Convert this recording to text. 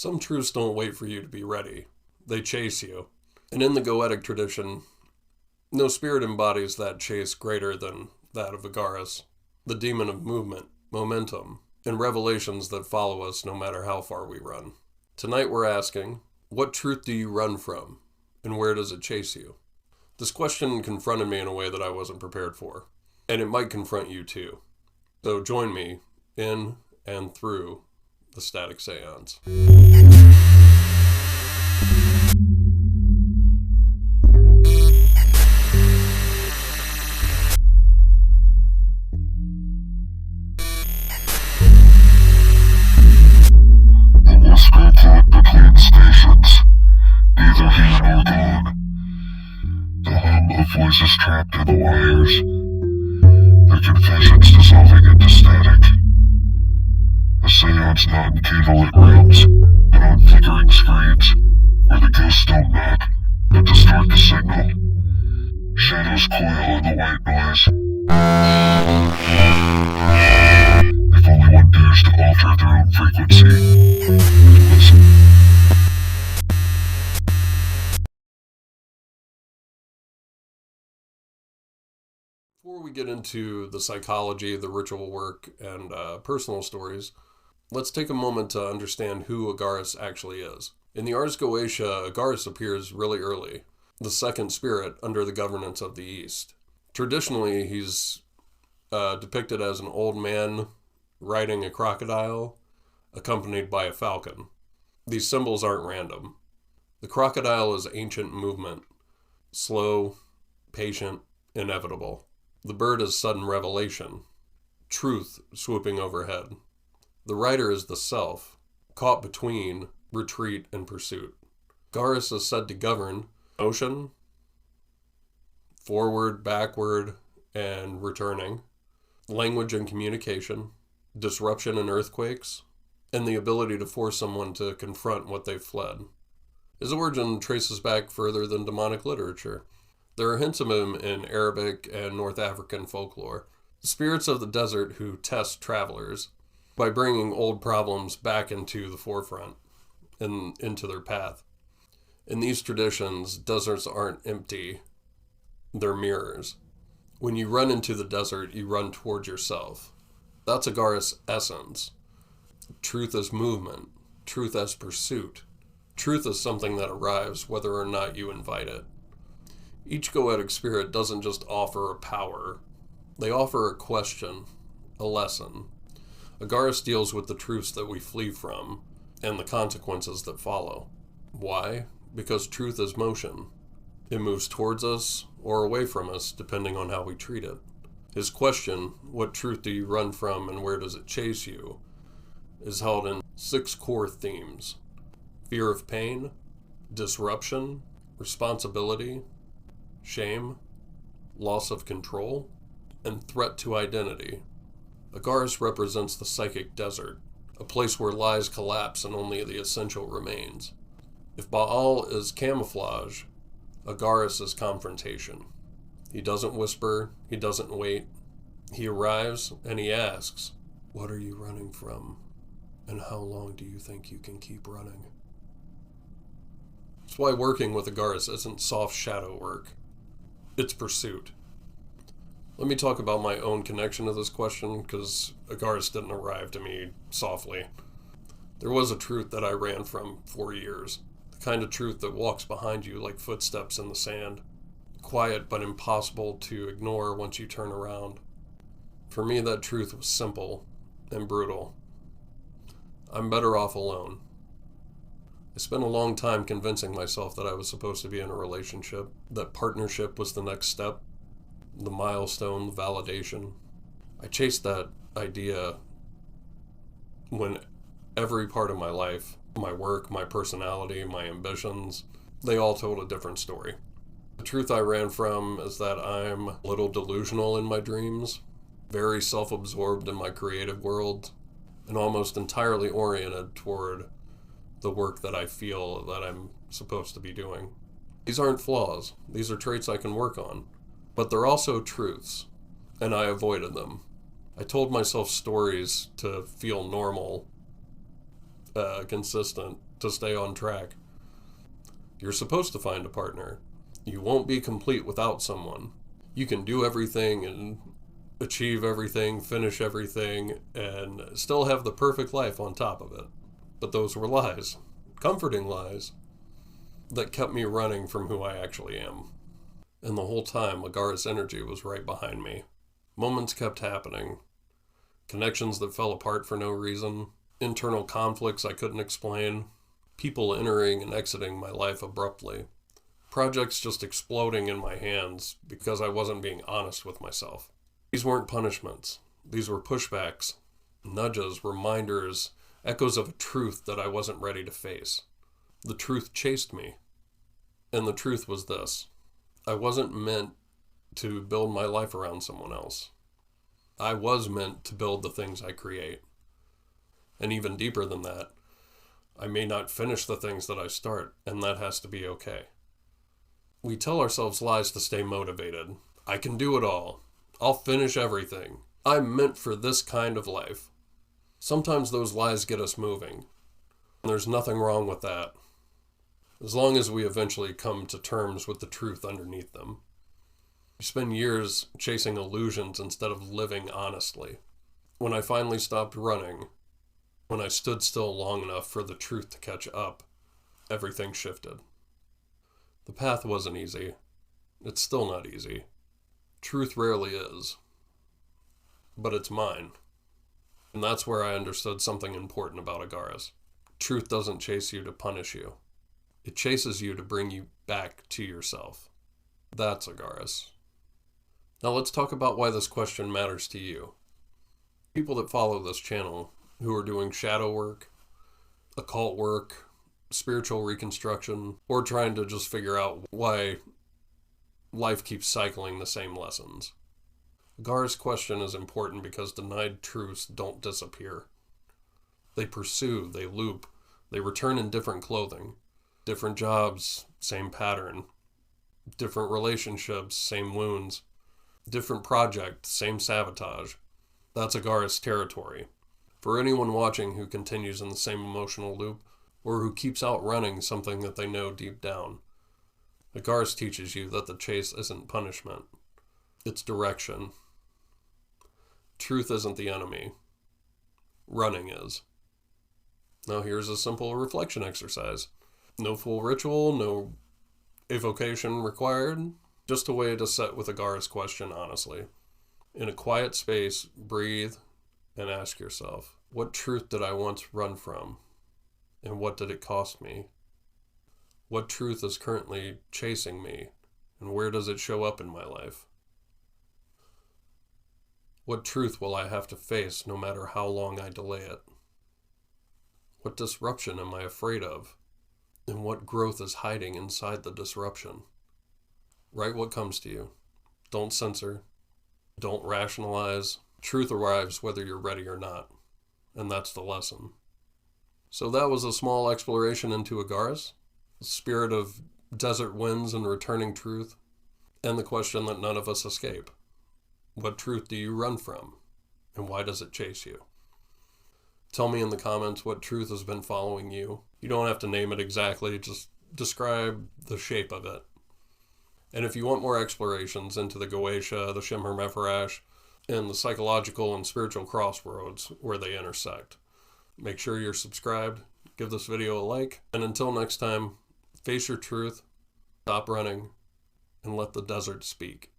Some truths don't wait for you to be ready. They chase you. And in the Goetic tradition, no spirit embodies that chase greater than that of Agares, the demon of movement, momentum, and revelations that follow us no matter how far we run. Tonight we're asking, what truth do you run from, and where does it chase you? This question confronted me in a way that I wasn't prepared for, and it might confront you too. So join me in and through the Static Seance. Between stations, neither here nor gone. The hum of voices trapped in the wires, their confessions dissolving into static. A seance not in candlelit rooms, but on flickering screens, where the ghosts don't knock, but distort the signal. Shadows coil in the white noise. If only one dares to alter their own frequency, listen. Before we get into the psychology, the ritual work, and personal stories, let's take a moment to understand who Agares actually is. In the Ars Goetia, Agares appears really early, the second spirit under the governance of the East. Traditionally, he's depicted as an old man riding a crocodile, accompanied by a falcon. These symbols aren't random. The crocodile is ancient movement, slow, patient, inevitable. The bird is sudden revelation, truth swooping overhead. The rider is the self, caught between retreat and pursuit. Agares is said to govern motion, forward, backward, and returning, language and communication, disruption and earthquakes, and the ability to force someone to confront what they've fled. His origin traces back further than demonic literature. There are hints of him in Arabic and North African folklore. Spirits of the desert who test travelers by bringing old problems back into the forefront and into their path. In these traditions, deserts aren't empty, they're mirrors. When you run into the desert, you run towards yourself. That's Agares' essence. Truth as movement, truth as pursuit. Truth is something that arrives whether or not you invite it. Each Goetic spirit doesn't just offer a power. They offer a question, a lesson. Agares deals with the truths that we flee from and the consequences that follow. Why? Because truth is motion. It moves towards us or away from us depending on how we treat it. His question, what truth do you run from and where does it chase you, is held in 6 core themes: fear of pain, disruption, responsibility, shame, loss of control, and threat to identity. Agares represents the psychic desert, a place where lies collapse and only the essential remains. If Baal is camouflage, Agares is confrontation. He doesn't whisper, he doesn't wait. He arrives and he asks, what are you running from? And how long do you think you can keep running? That's why working with Agares isn't soft shadow work. It's pursuit. Let me talk about my own connection to this question, because Agares didn't arrive to me softly. There was a truth that I ran from for years. The kind of truth that walks behind you like footsteps in the sand. Quiet but impossible to ignore once you turn around. For me, that truth was simple and brutal. I'm better off alone. I spent a long time convincing myself that I was supposed to be in a relationship, that partnership was the next step, the milestone, the validation. I chased that idea when every part of my life, my work, my personality, my ambitions, they all told a different story. The truth I ran from is that I'm a little delusional in my dreams, very self-absorbed in my creative world, and almost entirely oriented toward the work that I feel that I'm supposed to be doing. These aren't flaws. These are traits I can work on. But they're also truths, and I avoided them. I told myself stories to feel normal, consistent, to stay on track. You're supposed to find a partner. You won't be complete without someone. You can do everything and achieve everything, finish everything, and still have the perfect life on top of it. But those were lies, comforting lies, that kept me running from who I actually am. And the whole time, Agares energy was right behind me. Moments kept happening. Connections that fell apart for no reason. Internal conflicts I couldn't explain. People entering and exiting my life abruptly. Projects just exploding in my hands because I wasn't being honest with myself. These weren't punishments. These were pushbacks, nudges, reminders, echoes of a truth that I wasn't ready to face. The truth chased me. And the truth was this. I wasn't meant to build my life around someone else. I was meant to build the things I create. And even deeper than that, I may not finish the things that I start, and that has to be okay. We tell ourselves lies to stay motivated. I can do it all. I'll finish everything. I'm meant for this kind of life. Sometimes those lies get us moving. And there's nothing wrong with that, as long as we eventually come to terms with the truth underneath them. We spend years chasing illusions instead of living honestly. When I finally stopped running, when I stood still long enough for the truth to catch up, everything shifted. The path wasn't easy. It's still not easy. Truth rarely is. But it's mine. And that's where I understood something important about Agares. Truth doesn't chase you to punish you. It chases you to bring you back to yourself. That's Agares. Now let's talk about why this question matters to you. People that follow this channel, who are doing shadow work, occult work, spiritual reconstruction, or trying to just figure out why life keeps cycling the same lessons. Agares' question is important because denied truths don't disappear. They pursue, they loop, they return in different clothing. Different jobs, same pattern. Different relationships, same wounds. Different project, same sabotage. That's Agares' territory. For anyone watching who continues in the same emotional loop, or who keeps outrunning something that they know deep down, Agares teaches you that the chase isn't punishment. It's direction. Truth isn't the enemy. Running is. Now here's a simple reflection exercise. No full ritual, no evocation required. Just a way to sit with Agares' question honestly. In a quiet space, breathe and ask yourself, what truth did I once run from? And what did it cost me? What truth is currently chasing me? And where does it show up in my life? What truth will I have to face no matter how long I delay it? What disruption am I afraid of? And what growth is hiding inside the disruption? Write what comes to you. Don't censor. Don't rationalize. Truth arrives whether you're ready or not. And that's the lesson. So that was a small exploration into Agares, the spirit of desert winds and returning truth, and the question that none of us escape. What truth do you run from? And why does it chase you? Tell me in the comments what truth has been following you. You don't have to name it exactly, just describe the shape of it. And if you want more explorations into the Goetia, the Shimher Mefarash, and the psychological and spiritual crossroads where they intersect, make sure you're subscribed, give this video a like, and until next time, face your truth, stop running, and let the desert speak.